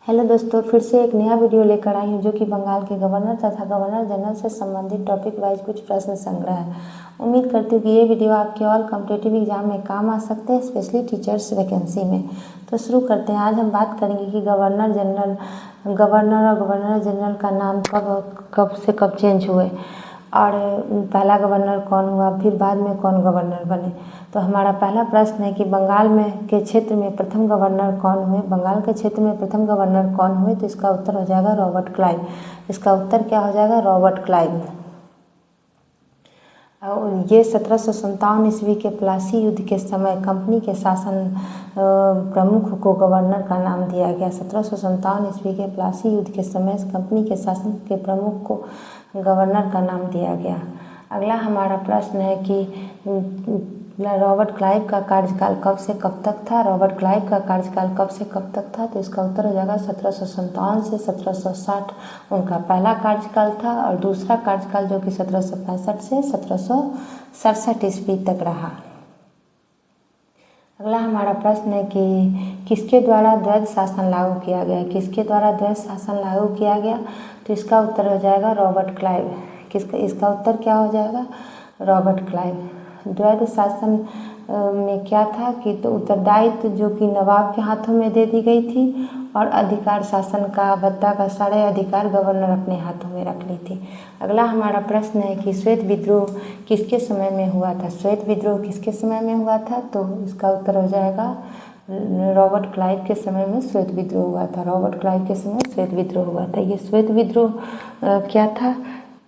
Hello दोस्तों, फिर से एक नया वीडियो लेकर आई हूँ जो कि बंगाल के गवर्नर तथा गवर्नर जनरल से संबंधित टॉपिक वाइज कुछ प्रश्न संग्रह है। उम्मीद करती हूँ कि ये वीडियो आपके ऑल कॉम्पिटिटिव एग्जाम में काम आ सकते हैं, स्पेशली टीचर्स वैकेंसी में। तो शुरू करते हैं। आज हम बात करेंगे कि गवर्नर और गवर्नर जनरल का नाम कब से कब चेंज हुए और पहला गवर्नर कौन हुआ, फिर बाद में कौन गवर्नर बने। तो हमारा पहला प्रश्न है कि बंगाल में के क्षेत्र में प्रथम गवर्नर कौन हुए। बंगाल के क्षेत्र में प्रथम गवर्नर कौन हुए, तो इसका उत्तर हो जाएगा रॉबर्ट क्लाइव। इसका उत्तर क्या हो जाएगा, रॉबर्ट क्लाइव। और ये 1757 ईस्वी के प्लासी युद्ध के समय कंपनी के शासन प्रमुख को गवर्नर का नाम दिया गया। 1757 ईस्वी के प्लासी युद्ध के समय कंपनी के शासन के प्रमुख को गवर्नर का नाम दिया गया। अगला हमारा प्रश्न है कि रॉबर्ट क्लाइव का कार्यकाल कब से कब तक था। रॉबर्ट क्लाइव का कार्यकाल कब से कब तक था, तो इसका उत्तर हो जाएगा 1757 से 1760 उनका पहला कार्यकाल था और दूसरा कार्यकाल जो कि 1765 से 1767 ईस्वी तक रहा। अगला हमारा प्रश्न है कि किसके द्वारा द्वैध शासन लागू किया गया। किसके द्वारा द्वैध शासन लागू किया गया, तो इसका उत्तर हो जाएगा रॉबर्ट क्लाइव। इसका उत्तर क्या हो जाएगा, रॉबर्ट क्लाइव। द्वैध शासन में क्या था कि तो उत्तरदायित्व जो कि नवाब के हाथों में दे दी गई थी और अधिकार शासन का भत्ता का सारे अधिकार गवर्नर अपने हाथों में रख ली थी। अगला हमारा प्रश्न है कि श्वेत विद्रोह किसके समय में हुआ था। श्वेत विद्रोह किसके समय में हुआ था, तो इसका उत्तर हो जाएगा रॉबर्ट क्लाइव के समय में श्वेत विद्रोह हुआ था। रॉबर्ट क्लाइव के समय श्वेत विद्रोह हुआ था। ये श्वेत विद्रोह क्या था,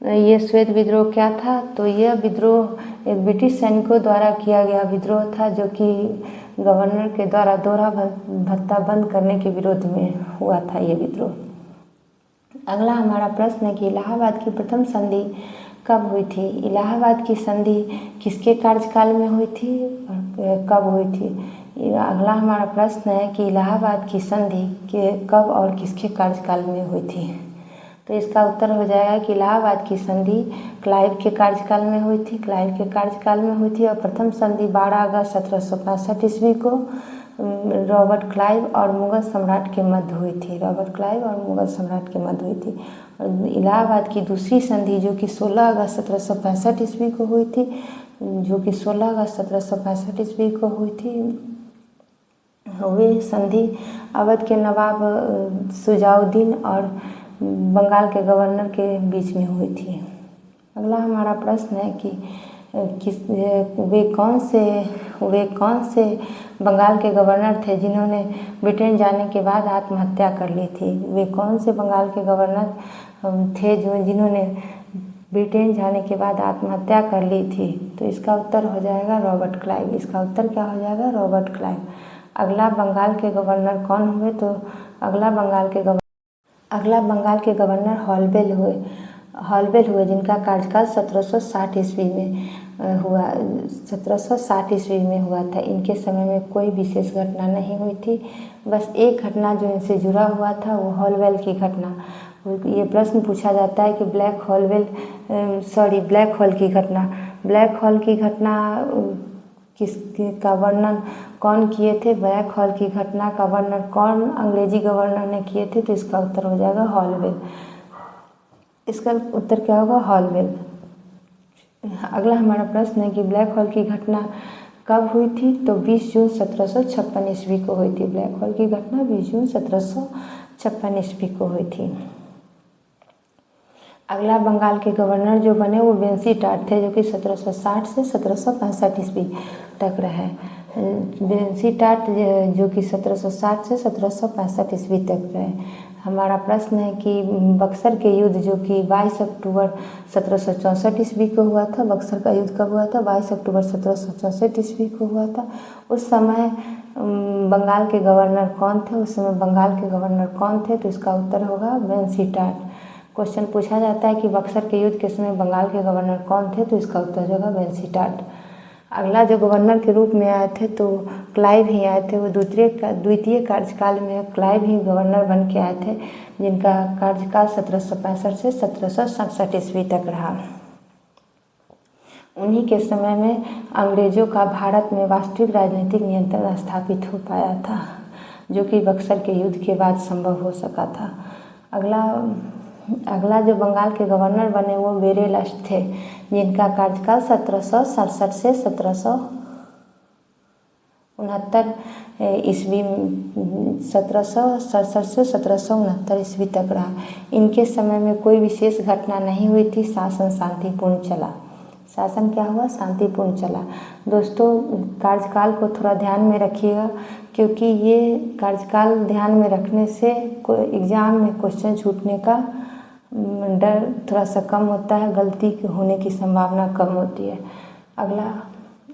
ये श्वेत विद्रोह क्या था, तो यह विद्रोह एक ब्रिटिश सैनिकों द्वारा किया गया विद्रोह था जो कि गवर्नर के द्वारा दोहरा भत्ता बंद करने के विरोध में हुआ था ये विद्रोह। अगला हमारा प्रश्न है कि इलाहाबाद की प्रथम संधि कब हुई थी। इलाहाबाद की संधि किसके कार्यकाल में हुई थी और कब हुई थी। अगला हमारा प्रश्न है कि इलाहाबाद की संधि के कब और किसके कार्यकाल में हुई थी, तो इसका उत्तर हो जाएगा कि इलाहाबाद की संधि क्लाइव के कार्यकाल में हुई थी। क्लाइव के कार्यकाल में हुई थी और प्रथम संधि 12 अगस्त 1765 ईस्वी को रॉबर्ट क्लाइव और मुगल सम्राट के मध्य हुई थी। रॉबर्ट क्लाइव और मुगल सम्राट के मध्य हुई थी। और इलाहाबाद की दूसरी संधि जो कि 16 अगस्त 1765 ईस्वी को हुई थी, जो कि 16 अगस्त 1765 ईस्वी को हुई थी, वे संधि अवध के नवाब शुजाउद्दीन और बंगाल के गवर्नर के बीच में हुई थी। अगला हमारा प्रश्न है कि वे कौन से बंगाल के गवर्नर थे जिन्होंने ब्रिटेन जाने के बाद आत्महत्या कर ली थी। वे कौन से बंगाल के गवर्नर थे जिन्होंने ब्रिटेन जाने के बाद आत्महत्या कर ली थी, तो इसका उत्तर हो जाएगा रॉबर्ट क्लाइव। इसका उत्तर क्या हो जाएगा, रॉबर्ट क्लाइव। अगला बंगाल के गवर्नर कौन हुए, तो अगला बंगाल के गवर्नर हॉलबेल हुए जिनका कार्यकाल 1760 ईस्वी में हुआ 1760 ईस्वी में हुआ था। इनके समय में कोई विशेष घटना नहीं हुई थी, बस एक घटना जो इनसे जुड़ा हुआ था वो हॉलबेल की घटना। ये प्रश्न पूछा जाता है कि ब्लैक होल की घटना का वर्णन कौन किए थे। ब्लैक होल की घटना का वर्णन कौन अंग्रेजी गवर्नर ने किए थे, तो इसका उत्तर हो जाएगा हॉलबेल। इसका उत्तर क्या होगा, हॉलबेल। अगला हमारा प्रश्न है कि ब्लैक होल की घटना कब हुई थी, तो 20 जून 1756 ईस्वी को हुई थी। ब्लैक होल की घटना 20 जून 1756 ईस्वी को हुई थी। अगला बंगाल के गवर्नर जो बने वो बेंसी टाट थे जो कि 1760 से 1765 ईस्वी तक रहे। बेंसी टाट जो कि 1760 से 1765 ईस्वी तक रहे। हमारा प्रश्न है कि बक्सर के युद्ध जो कि 22 अक्टूबर 1764 ईस्वी को हुआ था। बक्सर का युद्ध कब हुआ था, 22 अक्टूबर 1764 ईस्वी को हुआ था। उस समय बंगाल के गवर्नर कौन थे, तो इसका उत्तर होगा बेंसी टाट। क्वेश्चन पूछा जाता है कि बक्सर के युद्ध के समय बंगाल के गवर्नर कौन थे, तो इसका उत्तर होगा बेंसी टाट। अगला जो गवर्नर के रूप में आए थे तो क्लाइव ही आए थे। वो द्वितीय कार्यकाल में क्लाइव ही गवर्नर बन के आए थे जिनका कार्यकाल 1765 से 1767 ईस्वी तक रहा। उन्हीं के समय में अंग्रेजों का भारत में वास्तविक राजनीतिक नियंत्रण स्थापित हो पाया था। जो कि बक्सर के युद्ध के बाद संभव हो सका था। अगला जो बंगाल के गवर्नर बने वो बेरेलस थे, जिनका कार्यकाल 1767 से 1769 ईस्वी 1767 से 1769 ईस्वी तक रहा। इनके समय में कोई विशेष घटना नहीं हुई थी। शासन शांतिपूर्ण चला। शासन क्या हुआ? शांतिपूर्ण चला। दोस्तों, कार्यकाल को थोड़ा ध्यान में रखिएगा, क्योंकि ये कार्यकाल ध्यान में रखने से एग्ज़ाम में क्वेश्चन छूटने का डर थोड़ा सा कम होता है, गलती होने की संभावना कम होती है।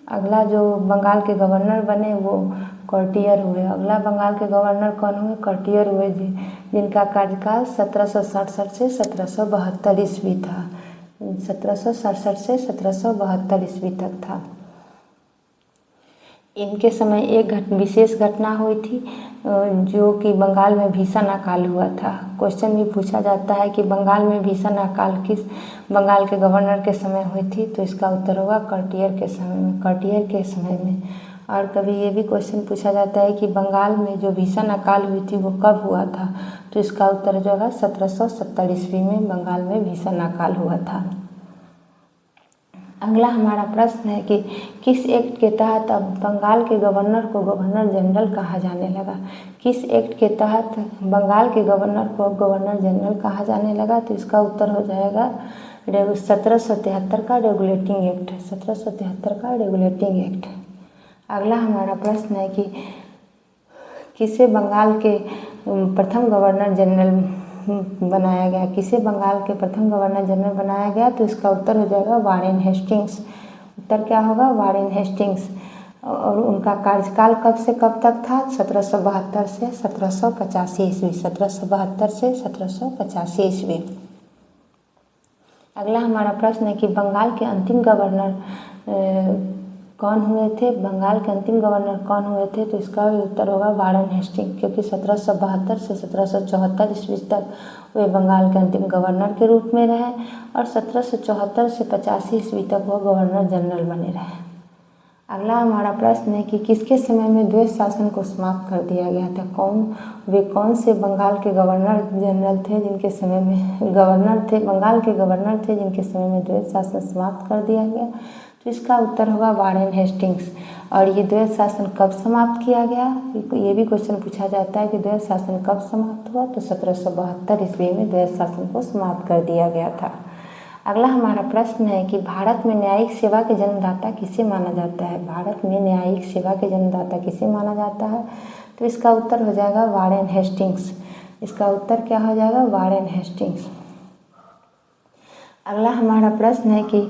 अगला जो बंगाल के गवर्नर बने वो कौटिल्य हुए। अगला बंगाल के गवर्नर कौन हुए? कौटिल्य हुए, जिनका कार्यकाल 1767 से 1772 ईस्वी था। 1767 से 1772 ईस्वी तक था। इनके समय एक विशेष घटना हुई थी, जो कि बंगाल में भीषण अकाल हुआ था। क्वेश्चन भी पूछा जाता है कि बंगाल में भीषण अकाल किस बंगाल के गवर्नर के समय हुई थी, तो इसका उत्तर होगा कौटिल्य के समय में। कौटिल्य के समय में। और कभी ये भी क्वेश्चन पूछा जाता है कि बंगाल में जो भीषण अकाल हुई थी वो कब हुआ था, तो इसका उत्तर जो होगा 1770 ईस्वी में बंगाल में भीषण अकाल हुआ था। अगला हमारा प्रश्न है कि किस एक्ट के तहत अब बंगाल के गवर्नर को गवर्नर जनरल कहा जाने लगा? किस एक्ट के तहत बंगाल के गवर्नर को गवर्नर जनरल कहा जाने लगा, तो इसका उत्तर हो जाएगा 1773 का रेगुलेटिंग एक्ट। 1773 का रेगुलेटिंग एक्ट। अगला हमारा प्रश्न है कि किसे बंगाल के प्रथम गवर्नर जनरल बनाया गया? किसे बंगाल के प्रथम गवर्नर जनरल बनाया गया, तो इसका उत्तर हो जाएगा वारेन हेस्टिंग्स। उत्तर क्या होगा? Warren Hastings. और उनका कार्यकाल कब से कब तक था? 1772 से 1785 ईस्वी। 1772 से 1785 ईस्वी। अगला हमारा प्रश्न है कि बंगाल के अंतिम गवर्नर कौन हुए थे? बंगाल के अंतिम गवर्नर कौन हुए थे, तो इसका भी उत्तर होगा वारेन हेस्टिंग्स, क्योंकि 1772 से 1774 ईस्वी तक वे बंगाल के अंतिम गवर्नर के रूप में रहे, और 1774 से 85 ईस्वी तक वो गवर्नर जनरल बने रहे। अगला हमारा प्रश्न है कि किसके समय में द्वैध शासन को समाप्त कर दिया गया था? कौन से बंगाल के गवर्नर जनरल थे जिनके समय में बंगाल के गवर्नर थे जिनके समय में द्वैध शासन समाप्त कर दिया गया, तो इसका उत्तर होगा वारेन हेस्टिंग्स। और ये द्वैध शासन कब समाप्त किया गया? ये भी क्वेश्चन पूछा जाता है कि द्वैध शासन कब समाप्त हुआ, तो 1772 ईस्वी में द्वैध शासन को समाप्त कर दिया गया था। अगला हमारा प्रश्न है कि भारत में न्यायिक सेवा के जन्मदाता किसे माना जाता है? भारत में न्यायिक सेवा के जन्मदाता किसे माना जाता है, तो इसका उत्तर हो जाएगा वारेन हेस्टिंग्स। इसका उत्तर क्या हो जाएगा? Warren Hastings. अगला हमारा प्रश्न है कि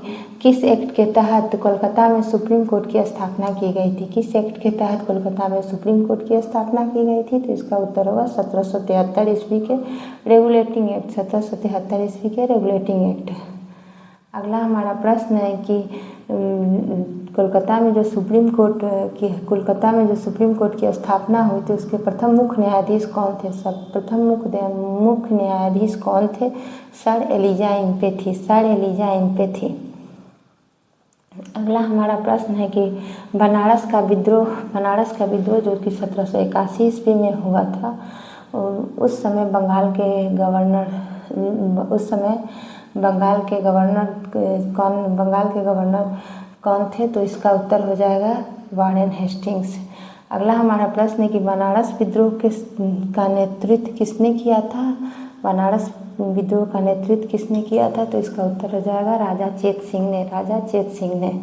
किस एक्ट के तहत कोलकाता में सुप्रीम कोर्ट की स्थापना की गई थी? किस एक्ट के तहत कोलकाता में सुप्रीम कोर्ट की स्थापना की गई थी, तो इसका उत्तर होगा 1773 ईस्वी के रेगुलेटिंग एक्ट। 1773 ईस्वी के रेगुलेटिंग एक्ट। अगला हमारा प्रश्न है कि कोलकाता में जो सुप्रीम कोर्ट की स्थापना हुई थी उसके प्रथम मुख्य न्यायाधीश कौन थे? प्रथम मुख्य न्यायाधीश कौन थे? Sir Elijah Impey. अगला हमारा प्रश्न है कि बनारस का विद्रोह जो कि 1781 ईस्वी में हुआ था, उस समय बंगाल के गवर्नर कौन थे, तो इसका उत्तर हो जाएगा वारेन हेस्टिंग्स। अगला हमारा प्रश्न है कि बनारस विद्रोह का नेतृत्व किसने किया था? बनारस विद्रोह का नेतृत्व किसने किया था, तो इसका उत्तर हो जाएगा राजा चेत सिंह ने।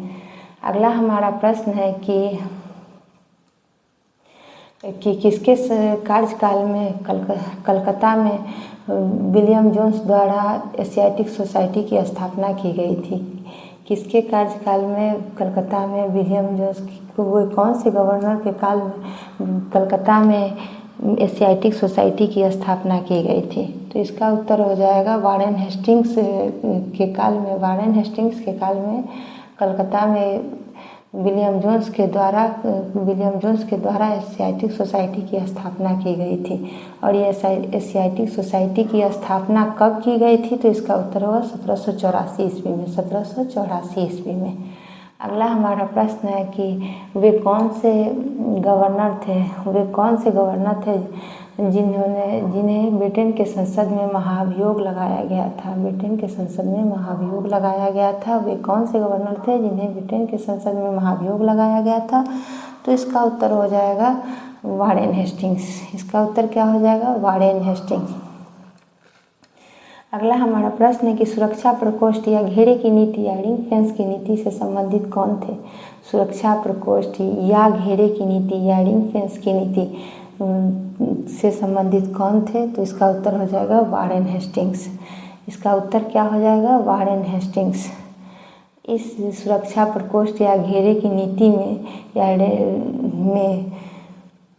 अगला हमारा प्रश्न है कि किसके कार्यकाल में कलकत्ता में विलियम जोन्स द्वारा एशियाटिक सोसाइटी की स्थापना की गई थी? किसके कार्यकाल में कलकत्ता में विलियम जोन्स कौन से गवर्नर के काल में कलकत्ता में एशियाटिक सोसाइटी की स्थापना की गई थी, तो इसका उत्तर हो जाएगा वारेन हेस्टिंग्स के काल में कलकत्ता में विलियम जोन्स के द्वारा एशियाटिक सोसाइटी की स्थापना की गई थी। और ये एशियाटिक सोसाइटी की स्थापना कब की गई थी, तो इसका उत्तर होगा 1784 ईस्वी में। अगला हमारा प्रश्न है कि वे कौन से गवर्नर थे जिन्हें ब्रिटेन के संसद में महाभियोग लगाया गया था। ब्रिटेन के संसद में महाभियोग लगाया गया था। वे कौन से गवर्नर थे जिन्हें ब्रिटेन के संसद में महाभियोग लगाया गया था? तो इसका उत्तर हो जाएगा वारेन हेस्टिंग्स। इसका उत्तर क्या हो जाएगा? Warren Hastings. अगला हमारा प्रश्न है कि सुरक्षा प्रकोष्ठ या घेरे की नीति या रिंग फेंस की नीति से संबंधित कौन थे? सुरक्षा प्रकोष्ठ या घेरे की नीति या रिंग फेंस की नीति से संबंधित कौन थे? तो इसका उत्तर हो जाएगा वारेन हेस्टिंग्स। इसका उत्तर क्या हो जाएगा? Warren Hastings. इस सुरक्षा प्रकोष्ठ या घेरे की नीति में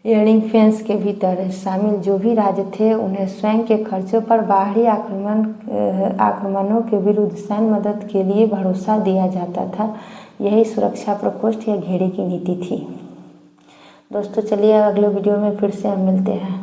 या रिंग फेंस के भीतर शामिल जो भी राज्य थे उन्हें स्वयं के खर्चों पर बाहरी आक्रमणों के विरुद्ध सैन्य मदद के लिए भरोसा दिया जाता था। यही सुरक्षा प्रकोष्ठ या घेरे की नीति थी। दोस्तों चलिए अगले वीडियो में फिर से हम मिलते हैं।